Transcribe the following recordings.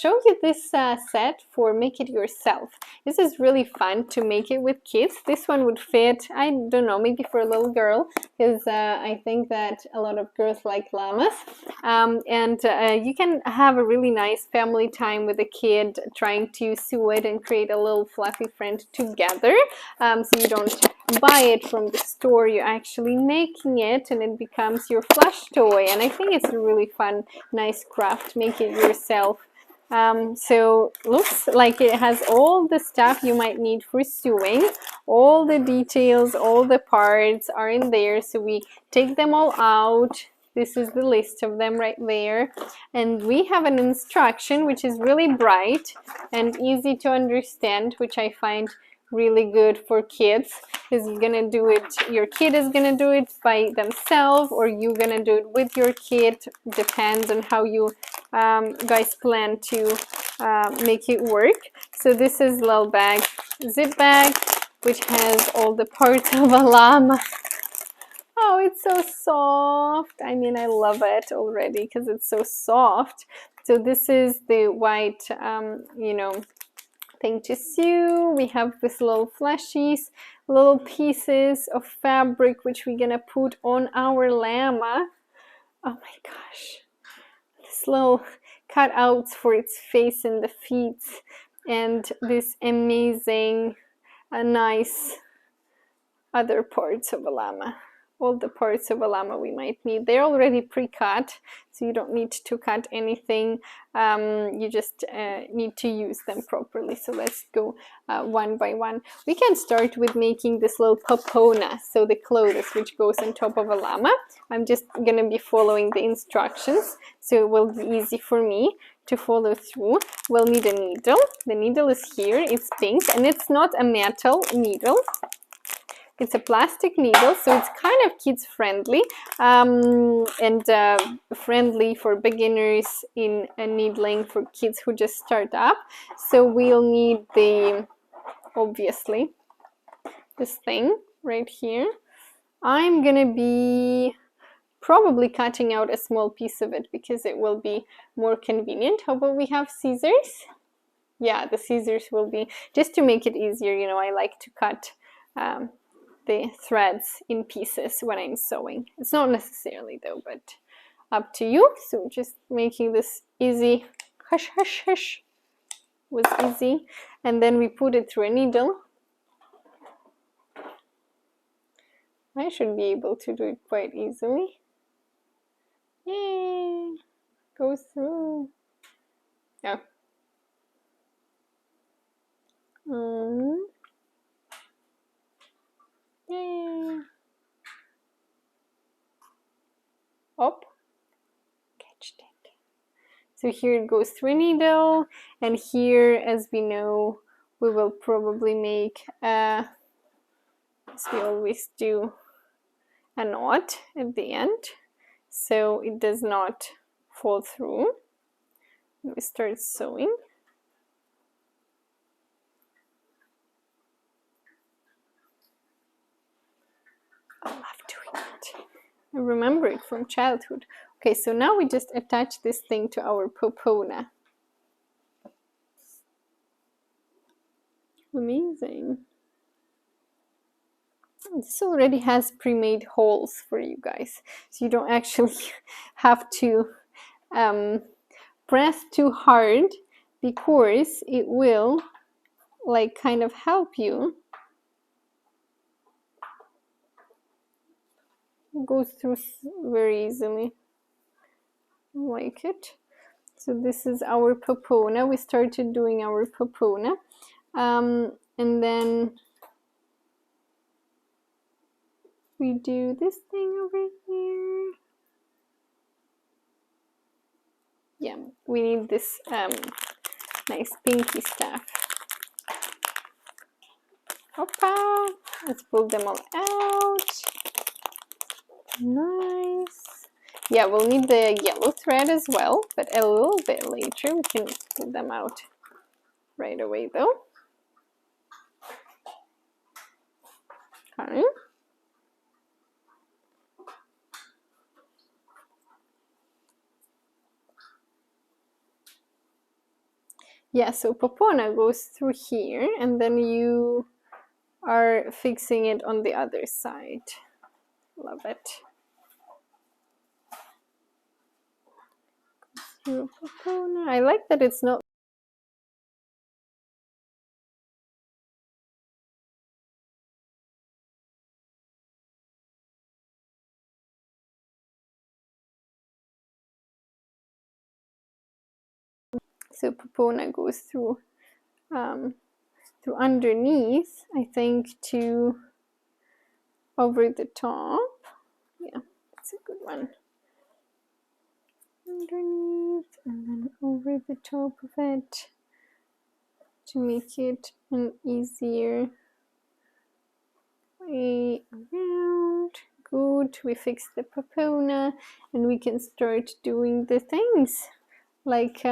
show you this set for make it yourself. This is really fun to make it with kids. This one would fit, I don't know, maybe for a little girl, because I think that a lot of girls like llamas. You can have a really nice family time with a kid trying to sew it and create a little fluffy friend together. So you don't buy it from the store, you're actually making it and it becomes your plush toy. And I think it's a really fun, nice craft, make it yourself. So looks like it has all the stuff you might need for sewing. All the details, all the parts are in there. So we take them all out. This is the list of them right there. And we have an instruction which is really bright and easy to understand, which I find really good for kids, because you're gonna do it, your kid is gonna do it by themselves, or you're gonna do it with your kid. Depends on how you guys plan to make it work. So this is little bag, zip bag, which has all the parts of a llama. Oh, it's so soft. I mean, I love it already because it's so soft. So this is the white, you know, thing to sew. We have this little fleshies, little pieces of fabric which we're gonna put on our llama. Oh my gosh, this little cutouts for its face and the feet, and this amazing nice other parts of a llama. All the parts of a llama we might need. They're already pre-cut, so you don't need to cut anything. You just need to use them properly. So let's go one by one. We can start with making this little popona, so the clothes which goes on top of a llama. I'm just gonna be following the instructions, so it will be easy for me to follow through. We'll need a needle. The needle is here, it's pink, and it's not a metal needle. It's a plastic needle, so it's kind of kids friendly and friendly for beginners in needling, for kids who just start up. So we'll need the, obviously, this thing right here. I'm gonna be probably cutting out a small piece of it because it will be more convenient. How about we have scissors? Yeah, the scissors will be, just to make it easier, you know, I like to cut the threads in pieces when I'm sewing. It's not necessarily though, but up to you. So just making this easy, hush hush hush, was easy. And then we put it through a needle. I should be able to do it quite easily. Yay, goes through. Yeah. Yay. Up. Catched it. So here it goes through a needle, and here, as we know, we will probably make, as we always do, a knot at the end, so it does not fall through. We start sewing. I love doing it. I remember it from childhood. Okay, so now we just attach this thing to our popona. Amazing. This already has pre-made holes for you guys, so you don't actually have to press too hard, because it will like kind of help you. It goes through very easily. I like it. So this is our popona. We started doing our popona, and then we do this thing over here. Yeah, we need this nice pinky stuff. Hoppa! Let's pull them all out. Nice. Yeah, we'll need the yellow thread as well, but a little bit later. We can pull them out right away though. Okay. Yeah, so popona goes through here, and then you are fixing it on the other side. Love it. Through popona. I like that it's not so popona goes through through underneath, I think, to over the top. Yeah, that's a good one. Underneath and then over the top of it to make it an easier way around. Good, we fixed the popona and we can start doing the things like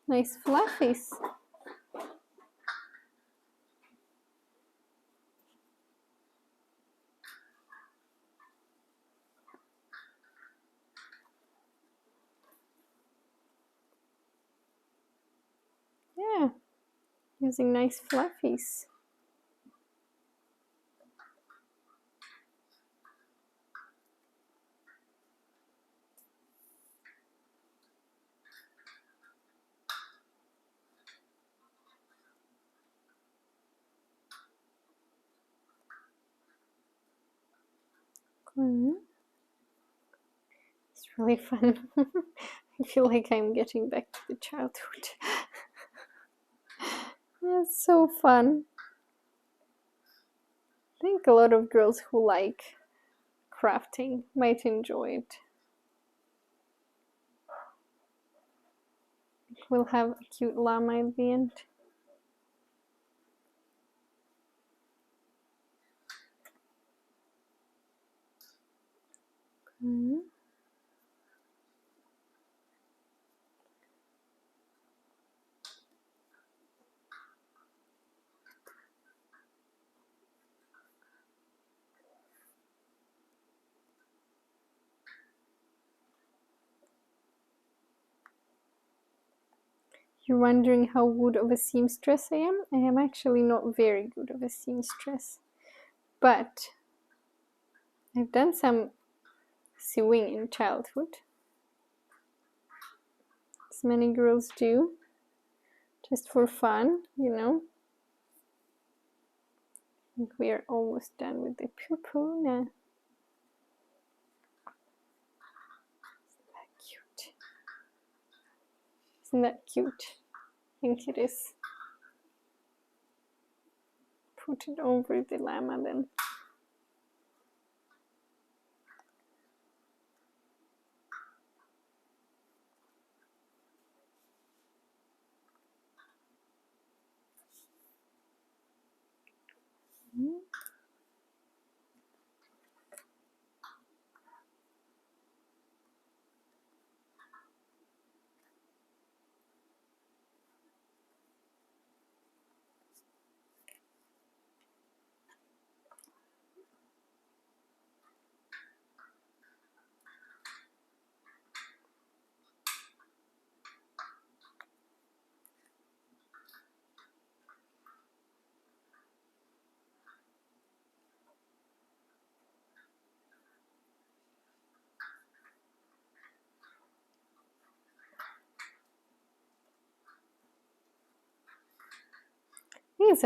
nice fluffies. Yeah, using nice fluffies. It's really fun. I feel like I'm getting back to the childhood. It's so fun. I think a lot of girls who like crafting might enjoy it. We'll have a cute llama at the end. You're wondering how good of a seamstress I am? I am actually not very good of a seamstress, but I've done some sewing in childhood, as many girls do, just for fun, you know. I think we are almost done with the popona. Isn't that cute? I think it is. Put it over the llama then. I think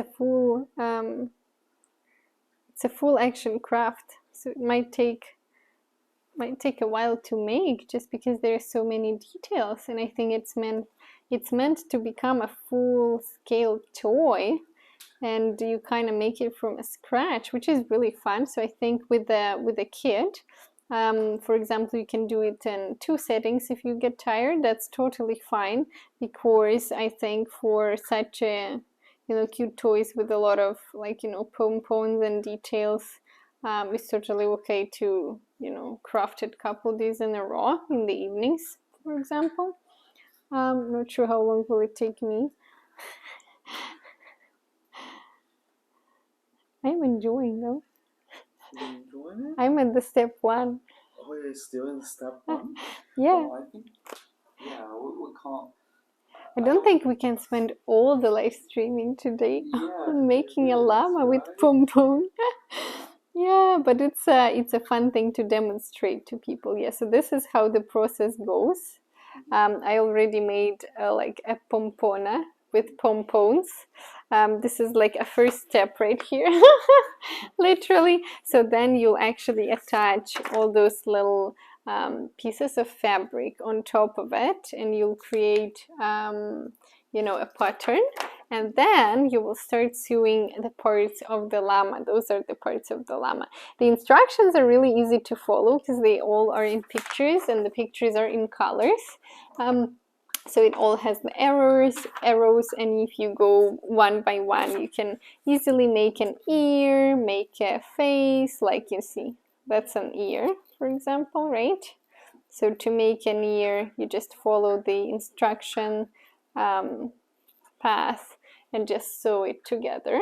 it's a full action craft, so it might take a while to make just because there are so many details, and I think it's meant to become a full scale toy, and you kind of make it from scratch, which is really fun. So I think with a kid, for example, you can do it in 2 settings. If you get tired, that's totally fine, because I think for such a cute toys with a lot of pompons and details, it's totally okay to craft it a couple days in a row in the evenings, for example. Not sure how long will it take me. I'm enjoying though. You're enjoying it? I'm at the step 1. Oh, you're still in step 1? Yeah. Well, I think, yeah, can't. I don't think we can spend all the live streaming today on making a llama with pompon. Yeah, but it's a fun thing to demonstrate to people. Yeah, so this is how the process goes. I already made like a pompona with pompons. This is like a first step right here, literally. So then you'll actually attach all those little pieces of fabric on top of it, and you'll create you know, a pattern, and then you will start sewing the parts of the llama. Those are the parts of the llama. The instructions are really easy to follow because they all are in pictures, and the pictures are in colors. So it all has the arrows, and if you go one by one, you can easily make an ear, make a face, like you see. That's an ear, for example, right? So to make an ear, you just follow the instruction path and just sew it together.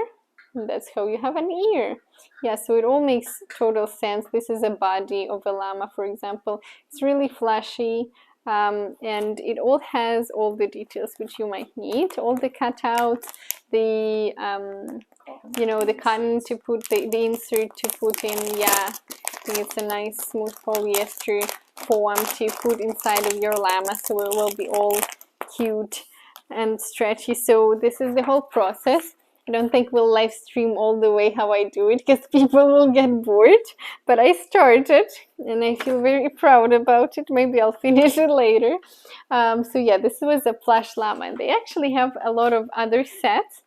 And that's how you have an ear. Yeah, so it all makes total sense. This is a body of a llama, for example. It's really flashy. And it all has all the details which you might need, all the cutouts, the you know, the cotton to put, the insert to put in. Yeah, I think it's a nice smooth polyester foam to put inside of your llama, so it will be all cute and stretchy. So this is the whole process. I don't think we'll live stream all the way how I do it because people will get bored, but I started and I feel very proud about it. Maybe I'll finish it later. So yeah, this was a plush llama, and they actually have a lot of other sets.